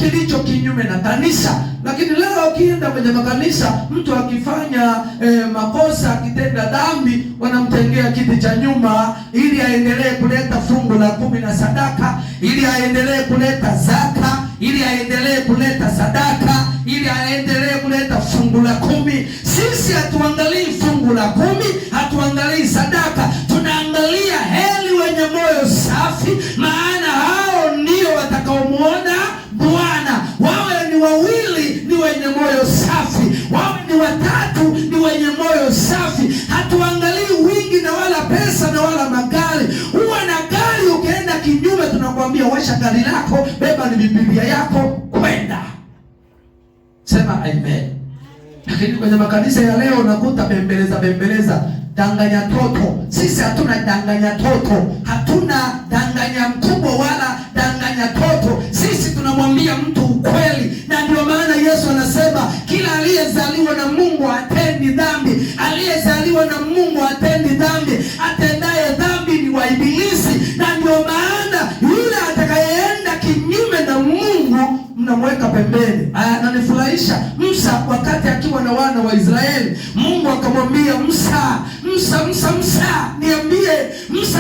kilicho kinyume na kanisa. Lakini leo ukienda kwenye makanisa, mtu akifanya makosa, akitenda dhambi, wanamtengea kiti cha nyuma ili aendelee kuleta fungu la 10 na sadaka, ili aendelee kuleta zaka, ili aendelee kuleta sadaka, ili aendelee kuleta fungu la 10. Sisi hatuangalii fungu la 10, hatuangalii sadaka, tunaangalia heri wenye moyo safi, maana hao ndio watakaomuona Bwana. Wawe ni wawili, ni wenye moyo safi; wawe ni watatu, ni wenye moyo safi. Hatuangalii wingi na wala pesa na wala magari. Uwe na gari, ukienda kinyume tunakwambia washa gari lako, beba ni Biblia yako, kwenda. Sema amen. Lakini kwenye makanisa ya leo unakuta bembeleza danganya toto. Sisi hatuna danganya toto, hatuna danganya mkubwa wala danganya toto. Sisi tunamwambia mtu ukweli, na ndio maana Yesu anasema kila aliyezaliwa na Mungu hatendi dhambi. Aliyezaliwa na Mungu hatendi dhambi, atendaye dhambi ni wa Ibilisi. Na ndio maana yule atakayeenda kinyume na Mungu mnamweka pembeni. Ananifurahisha Musa wakati akiwa na wana wa Israeli. Mungu akamwambia Musa, niambie. Musa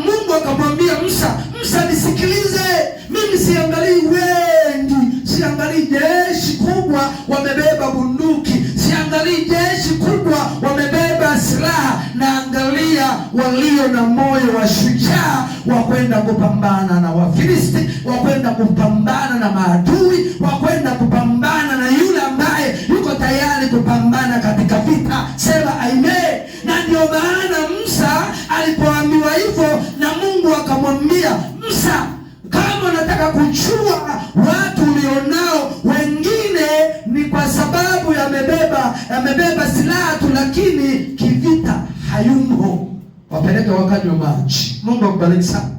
Mungu akamwambia Musa, nisikilize. Mimi siangalii wengi, siangalii jeshi kubwa wamebeba bunduki, siangalii jeshi kubwa wamebeba silaha, naangalia walio na moyo wa shujaa wa kwenda kupambana na Wafilisti, wa kwenda kupambana na maadui, wa kwenda kupambana na yule ambaye yuko tayari kupambana katika vita. Sema amen. Na ndio maana Musa alipoambiwa hivyo na Mungu akamwambia Musa, kama unataka kujua watu ulionao, wengine ni kwa sababu yamebeba silaha tu, lakini kivita hayumo, wapeleke wakanywe maji. Mungu akubariki sana.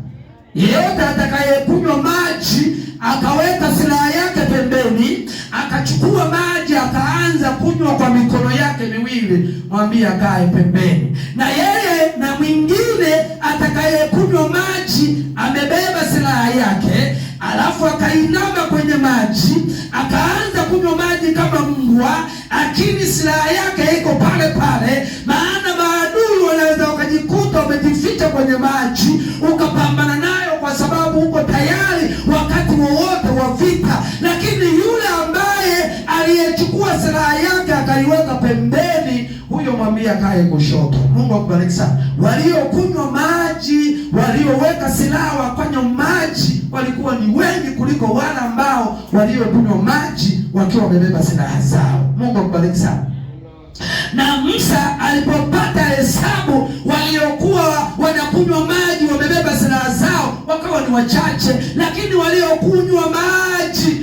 Yeyote atakayekunywa maji akaweka silaha yake pembeni, akachukua maji akaanza kunywa kwa mikono yake miwili, mwambie akae pembeni. Na yeye na mwingine atakayekunywa maji amebeba silaha yake, alafu akainama kwenye maji akaanza kunywa maji kama mbwa, lakini silaha yake iko pale pale. Maana maadui wanaweza wakajikuta wamejificha kwenye maji, ukapambana nayo kwa sababu uko tayari wakati wowote wa vita. Lakini yule ambaye aliyechukua silaha yake akaiweka pembeni, huyo mwambie akae kushoto. Mungu akubariki sana. Waliokunywa maji, walioweka silaha wakanywa maji, walikuwa ni wengi kuliko wale ambao waliokunywa maji wakiwa wamebeba silaha zao. Mungu akubariki sana. Na Musa alipopata hesabu waliokuwa wanakunywa maji wamebeba silaha zao, wakawa ni wachache, lakini waliokunywa maji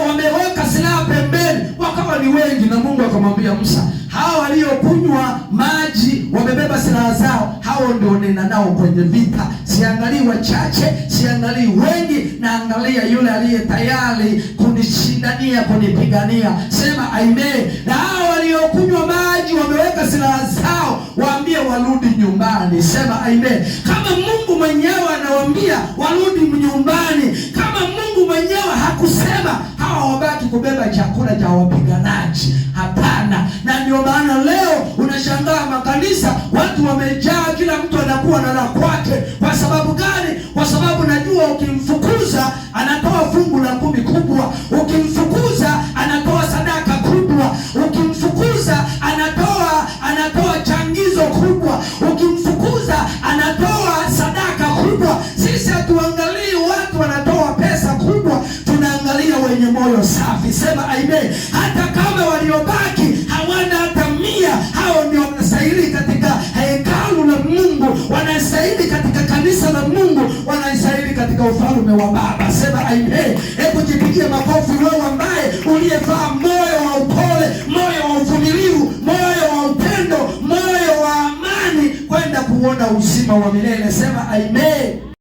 wameweka silaha pembeni wakawa ni wengi. Na Mungu akamwambia Musa, hao waliokunywa maji wamebeba silaha zao, hao ndio nenda nao kwenye vita. Siangalii wachache, siangalii wengi, na angalia yule aliye tayari kunishindania, kunipigania. Sema amen. Na hao waliokunywa maji wameweka silaha zao, waambie warudi nyumbani. Sema amen. Kama Mungu mwenyewe anawaambia warudi nyumbani, kama Mungu mwenyewe hakusema hawa wabaki kubeba chakula cha wapiganaji, hapana. Na ndio maana leo unashangaa makanisa watu wamejaa, kila mtu anakuwa na la kwake. Kwa sababu gani? Kwa sababu najua ukimfukuza anatoa fungu la 10 kubwa, ukimfukuza anatoa sadaka kubwa, ukimfukuza anatoa changizo kubwa, ukimfukuza anatoa sadaka kubwa. Sisi hatuangalii watu wanatoa pesa kubwa, tunaangalia wenye moyo safi. Sema amen. Hata kama waliobaki hawana hata 100, hao ndio wanastahili katika hekalu la Mungu, wanastahili katika kanisa la Mungu, wanastahili katika ufalme wa Baba. Sema amen. Hebu jipigie makofi wewe ambaye uliyefanya